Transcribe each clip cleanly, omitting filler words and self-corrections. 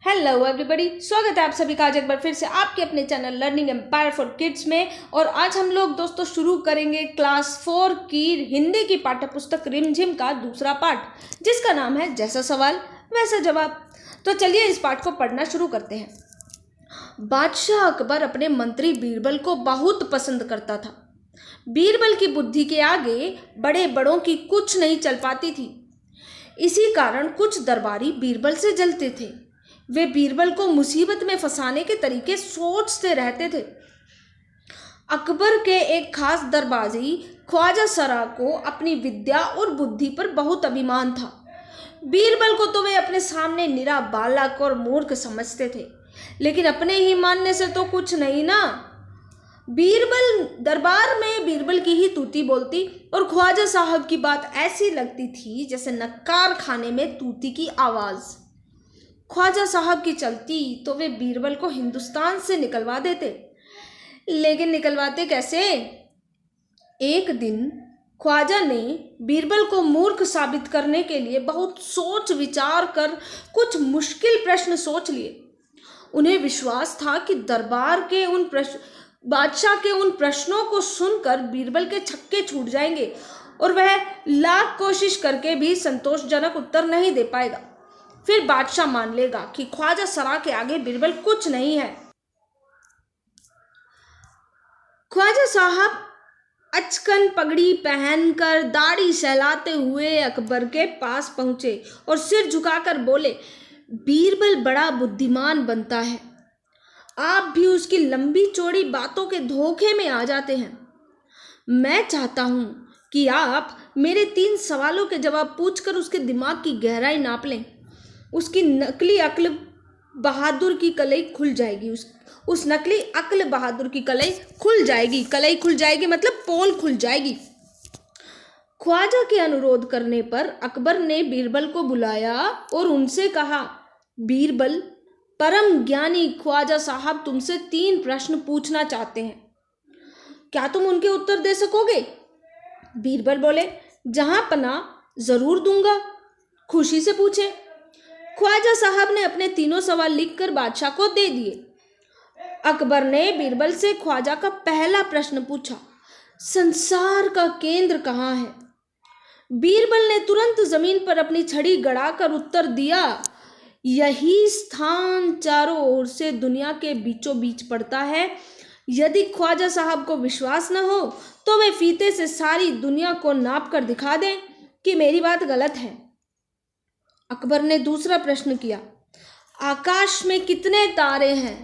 Hello everybody, स्वागत है आप सभी का आज एक बार फिर से आपके अपने channel learning empire for kids में। और आज हम लोग दोस्तों शुरू करेंगे क्लास 4 की हिंदी की पाठ्यपुस्तक रिमझिम का दूसरा पाठ, जिसका नाम है जैसा सवाल वैसा जवाब। तो चलिए इस पाठ को पढ़ना शुरू करते हैं। बादशाह अकबर अपने मंत्री बीरबल को बहुत पसंद करता था। बीरबल की बुद्धि के आगे बड़े बड़ों की कुछ नहीं चल पाती थी। इसी कारण कुछ दरबारी बीरबल से जलते थे। वे बीरबल को मुसीबत में फंसाने के तरीके सोचते रहते थे। अकबर के एक खास दरबारी ख्वाजा सरा को अपनी विद्या और बुद्धि पर बहुत अभिमान था। बीरबल को तो वे अपने सामने निरा बालक और मूर्ख समझते थे, लेकिन अपने ही मानने से तो कुछ नहीं ना। बीरबल दरबार में बीरबल की ही तूती बोलती और ख्वाजा साहब की बात ऐसी लगती थी जैसे नक्कार खाने में तूती की आवाज़। ख्वाजा साहब की चलती तो वे बीरबल को हिंदुस्तान से निकलवा देते, लेकिन निकलवाते कैसे? एक दिन ख्वाजा ने बीरबल को मूर्ख साबित करने के लिए बहुत सोच विचार कर कुछ मुश्किल प्रश्न सोच लिए। उन्हें विश्वास था कि बादशाह के उन प्रश्नों को सुनकर बीरबल के छक्के छूट जाएंगे और वह लाख कोशिश करके भी संतोषजनक उत्तर नहीं दे पाएगा। फिर बादशाह मान लेगा कि ख्वाजा सरा के आगे बीरबल कुछ नहीं है। ख्वाजा साहब अचकन पगड़ी पहनकर दाढ़ी सहलाते हुए अकबर के पास पहुंचे और सिर झुकाकर बोले, बीरबल बड़ा बुद्धिमान बनता है, आप भी उसकी लंबी चौड़ी बातों के धोखे में आ जाते हैं। मैं चाहता हूं कि आप मेरे 3 सवालों के जवाब पूछकर उसके दिमाग की गहराई नाप लें। उसकी नकली अक्ल बहादुर की कलई खुल जाएगी। उस नकली अक्ल बहादुर की कलई खुल जाएगी मतलब पोल खुल जाएगी। ख्वाजा के अनुरोध करने पर अकबर ने बीरबल को बुलाया और उनसे कहा, बीरबल, परम ज्ञानी ख्वाजा साहब तुमसे 3 प्रश्न पूछना चाहते हैं, क्या तुम उनके उत्तर दे सकोगे? बीरबल बोले, जहां पना जरूर दूंगा, खुशी से पूछें। ख्वाजा साहब ने अपने 3 सवाल लिखकर बादशाह को दे दिए। अकबर ने बीरबल से ख्वाजा का पहला प्रश्न पूछा, संसार का केंद्र कहाँ है? बीरबल ने तुरंत जमीन पर अपनी छड़ी गड़ाकर उत्तर दिया, यही स्थान चारों ओर से दुनिया के बीचों बीच पड़ता है। यदि ख्वाजा साहब को विश्वास न हो तो वे फीते से सारी दुनिया को नाप कर दिखा दें कि मेरी बात गलत है। अकबर ने दूसरा प्रश्न किया, आकाश में कितने तारे हैं?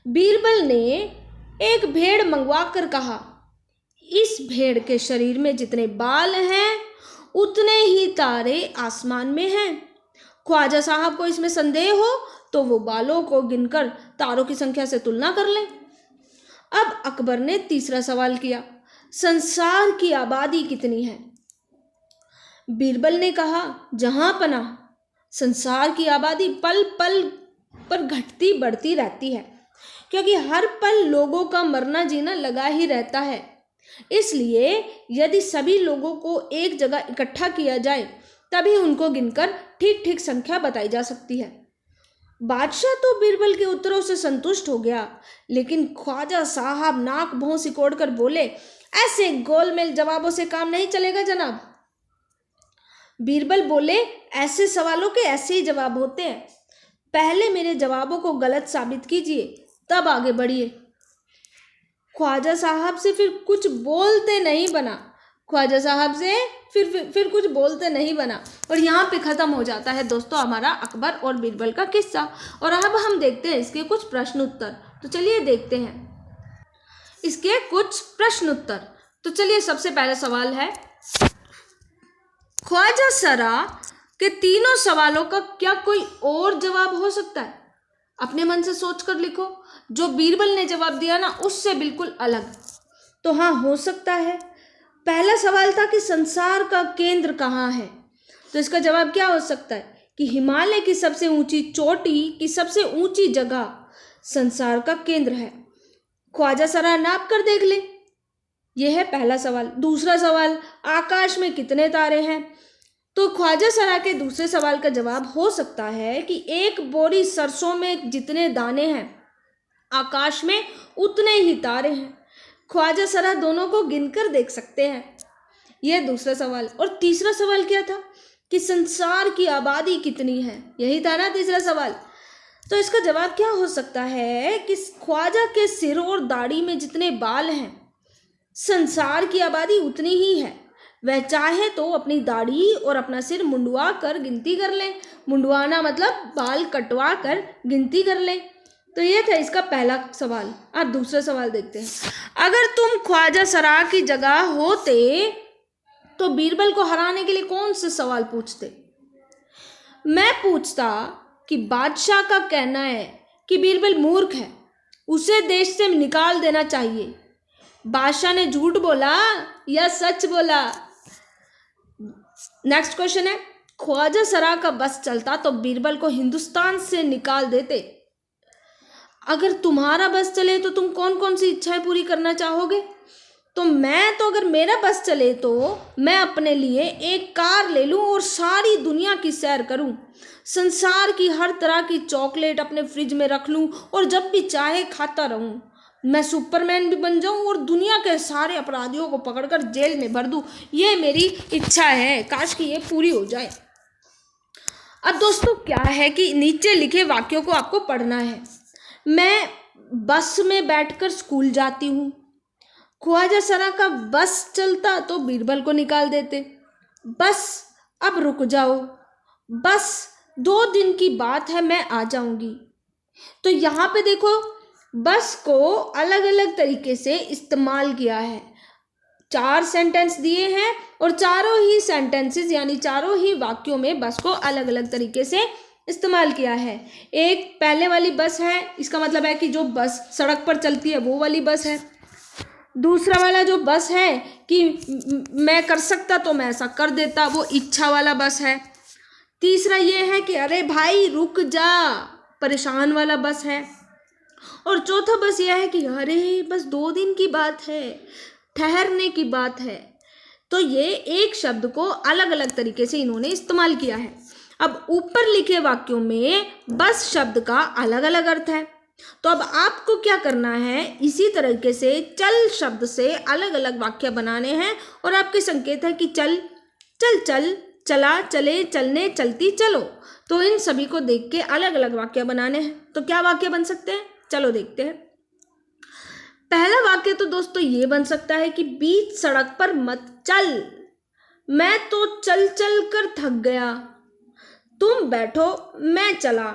बीरबल ने एक भेड़ मंगवा कर कहा, इस भेड़ के शरीर में जितने बाल हैं उतने ही तारे आसमान में हैं। ख्वाजा साहब को इसमें संदेह हो तो वो बालों को गिनकर तारों की संख्या से तुलना कर लें। अब अकबर ने तीसरा सवाल किया, संसार की आबादी कितनी है? बीरबल ने कहा, जहां पना संसार की आबादी पल पल पर घटती बढ़ती रहती है, क्योंकि हर पल लोगों का मरना जीना लगा ही रहता है। इसलिए यदि सभी लोगों को एक जगह इकट्ठा किया जाए तभी उनको गिनकर ठीक ठीक संख्या बताई जा सकती है। बादशाह तो बीरबल के उत्तरों से संतुष्ट हो गया, लेकिन ख्वाजा साहब नाक भौं सिकोड़कर बोले, ऐसे गोलमेल जवाबों से काम नहीं चलेगा जनाब। बीरबल बोले, ऐसे सवालों के ऐसे ही जवाब होते हैं, पहले मेरे जवाबों को गलत साबित कीजिए तब आगे बढ़िए। ख्वाजा साहब से फिर कुछ बोलते नहीं बना और यहाँ पे ख़त्म हो जाता है दोस्तों हमारा अकबर और बीरबल का किस्सा। और अब हम देखते हैं इसके कुछ प्रश्न उत्तर। तो चलिए देखते हैं इसके कुछ प्रश्न उत्तर। तो चलिए सबसे पहला सवाल है, ख्वाजा सरा के 3 सवालों का क्या कोई और जवाब हो सकता है? अपने मन से सोच कर लिखो, जो बीरबल ने जवाब दिया ना उससे बिल्कुल अलग। तो हाँ, हो सकता है। पहला सवाल था कि संसार का केंद्र कहाँ है, तो इसका जवाब क्या हो सकता है कि हिमालय की सबसे ऊंची चोटी की सबसे ऊंची जगह संसार का केंद्र है। ख्वाजा सरा नाप कर देख ले। यह है पहला सवाल। दूसरा सवाल, आकाश में कितने तारे हैं? तो ख्वाजा सरा के दूसरे सवाल का जवाब हो सकता है कि एक बोरी सरसों में जितने दाने हैं आकाश में उतने ही तारे हैं। ख्वाजा सरा दोनों को गिनकर देख सकते हैं। यह दूसरा सवाल। और तीसरा सवाल क्या था कि संसार की आबादी कितनी है, यही था ना तीसरा सवाल। तो इसका जवाब क्या हो सकता है कि ख्वाजा के सिर और दाढ़ी में जितने बाल हैं संसार की आबादी उतनी ही है। वह चाहे तो अपनी दाढ़ी और अपना सिर मुंडवा कर गिनती कर ले। मुंडवाना मतलब बाल कटवा कर गिनती कर ले। तो ये था इसका पहला सवाल। अब दूसरा सवाल देखते हैं। अगर तुम ख्वाजा सरा की जगह होते तो बीरबल को हराने के लिए कौन से सवाल पूछते? मैं पूछता कि बादशाह का कहना है कि बीरबल मूर्ख है, उसे देश से निकाल देना चाहिए। बादशाह ने झूठ बोला या सच बोला? नेक्स्ट क्वेश्चन है, ख्वाजा सरा का बस चलता तो बीरबल को हिंदुस्तान से निकाल देते। अगर तुम्हारा बस चले तो तुम कौन कौन सी इच्छाएं पूरी करना चाहोगे? तो अगर मेरा बस चले तो मैं अपने लिए एक कार ले लूं और सारी दुनिया की सैर करूं। संसार की हर तरह की चॉकलेट अपने फ्रिज में रख लूं और जब भी चाहे खाता रहूं। मैं सुपरमैन भी बन जाऊं और दुनिया के सारे अपराधियों को पकड़कर जेल में भर दूं। ये मेरी इच्छा है, काश कि ये पूरी हो जाए। अब दोस्तों क्या है कि नीचे लिखे वाक्यों को आपको पढ़ना है। मैं बस में बैठकर स्कूल जाती हूँ। ख्वाजा सरा का बस चलता तो बीरबल को निकाल देते। बस अब रुक जाओ, बस 2 दिन की बात है, मैं आ जाऊंगी। तो यहाँ पे देखो बस को अलग अलग तरीके से इस्तेमाल किया है। 4 सेंटेंस दिए हैं और चारों ही सेंटेंसेस यानी चारों ही वाक्यों में बस को अलग अलग तरीके से इस्तेमाल किया है। एक पहले वाली बस है, इसका मतलब है कि जो बस सड़क पर चलती है वो वाली बस है। दूसरा वाला जो बस है कि मैं कर सकता तो मैं ऐसा कर देता, वो इच्छा वाला बस है। तीसरा ये है कि अरे भाई रुक जा, परेशान वाला बस है। और चौथा बस यह है कि अरे बस 2 दिन की बात है, ठहरने की बात है। तो ये एक शब्द को अलग अलग तरीके से इन्होंने इस्तेमाल किया है। अब ऊपर लिखे वाक्यों में बस शब्द का अलग अलग अर्थ है। तो अब आपको क्या करना है, इसी तरीके से चल शब्द से अलग अलग वाक्य बनाने हैं और आपके संकेत है कि चल, चल, चल, चला, चले, चलने, चलती, चलो। तो इन सभी को देख के अलग अलग वाक्य बनाने हैं। तो क्या वाक्य बन सकते हैं, चलो देखते हैं। पहला वाक्य तो दोस्तों ये बन सकता है कि बीच सड़क पर मत चल, मैं तो चल चल कर थक गया। तुम बैठो, मैं चला।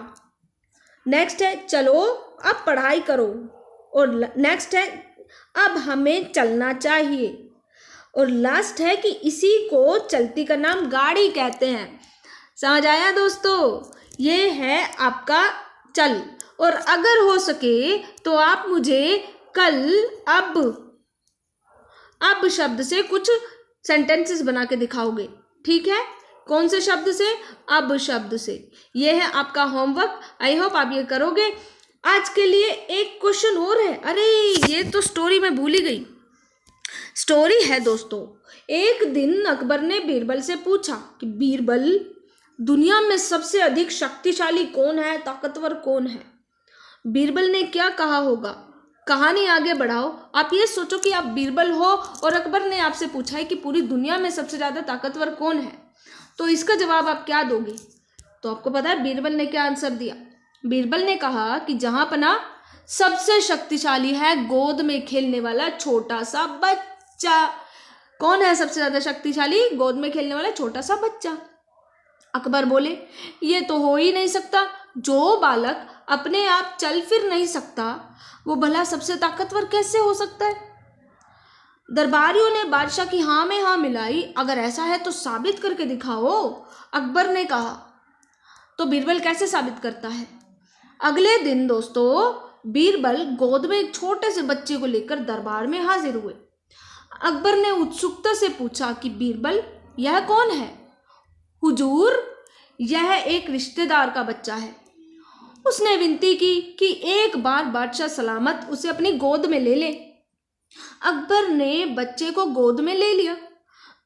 नेक्स्ट है चलो अब पढ़ाई करो। और नेक्स्ट है अब हमें चलना चाहिए। और लास्ट है कि इसी को चलती का नाम गाड़ी कहते हैं। समझ आया दोस्तों? ये है आपका चल। और अगर हो सके तो आप मुझे कल अब शब्द से कुछ सेंटेंसेस बना के दिखाओगे, ठीक है? कौन से शब्द से? अब शब्द से। ये है आपका होमवर्क। आई होप आप ये करोगे। आज के लिए एक क्वेश्चन और है। अरे ये तो स्टोरी मैं भूल ही गई। स्टोरी है दोस्तों, एक दिन अकबर ने बीरबल से पूछा कि बीरबल, दुनिया में सबसे अधिक शक्तिशाली कौन है, ताकतवर कौन है? बीरबल ने क्या कहा होगा? कहानी आगे बढ़ाओ। आप ये सोचो कि आप बीरबल हो और अकबर ने आपसे पूछा है कि पूरी दुनिया में सबसे ज़्यादा ताकतवर कौन है, तो इसका जवाब आप क्या दोगे? तो आपको पता है बीरबल ने क्या आंसर दिया? बीरबल ने कहा कि जहां पना सबसे शक्तिशाली है गोद में खेलने वाला छोटा सा बच्चा। कौन है सबसे ज्यादा शक्तिशाली? गोद में खेलने वाला छोटा सा बच्चा। अकबर बोले ये तो हो ही नहीं सकता। जो बालक अपने आप चल फिर नहीं सकता वो भला सबसे ताकतवर कैसे हो सकता है? दरबारियों ने बादशाह की हाँ में हाँ मिलाई। अगर ऐसा है तो साबित करके दिखाओ, अकबर ने कहा। तो बीरबल कैसे साबित करता है? अगले दिन दोस्तों बीरबल गोद में एक छोटे से बच्चे को लेकर दरबार में हाजिर हुए। अकबर ने उत्सुकता से पूछा कि बीरबल यह कौन है? हुजूर, यह एक रिश्तेदार का बच्चा है। उसने विनती की कि एक बार बादशाह सलामत उसे अपनी गोद में ले ले। अकबर ने बच्चे को गोद में ले लिया।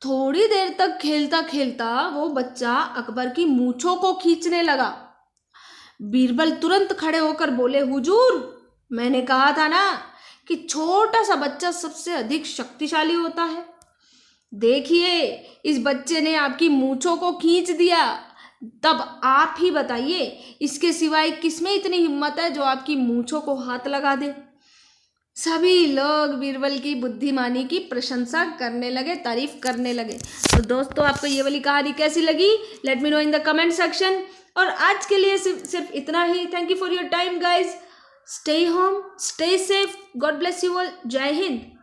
थोड़ी देर तक खेलता खेलता वो बच्चा अकबर की मूंछों को खींचने लगा। बीरबल तुरंत खड़े होकर बोले, हुजूर, मैंने कहा था ना कि छोटा सा बच्चा सबसे अधिक शक्तिशाली होता है। देखिए, इस बच्चे ने आपकी मूंछों को खींच दिया। तब आप ही बताइए, इसके सिवाय किसमें इतनी हिम्मत है जो आपकी मूंछों को हाथ लगा दे। सभी लोग बीरबल की बुद्धिमानी की प्रशंसा करने लगे, तारीफ करने लगे। तो दोस्तों, आपको ये वाली कहानी कैसी लगी? Let me know in the comment section. और आज के लिए सिर्फ इतना ही। Thank you for your time guys. Stay home, stay safe, God bless you all. जय हिंद।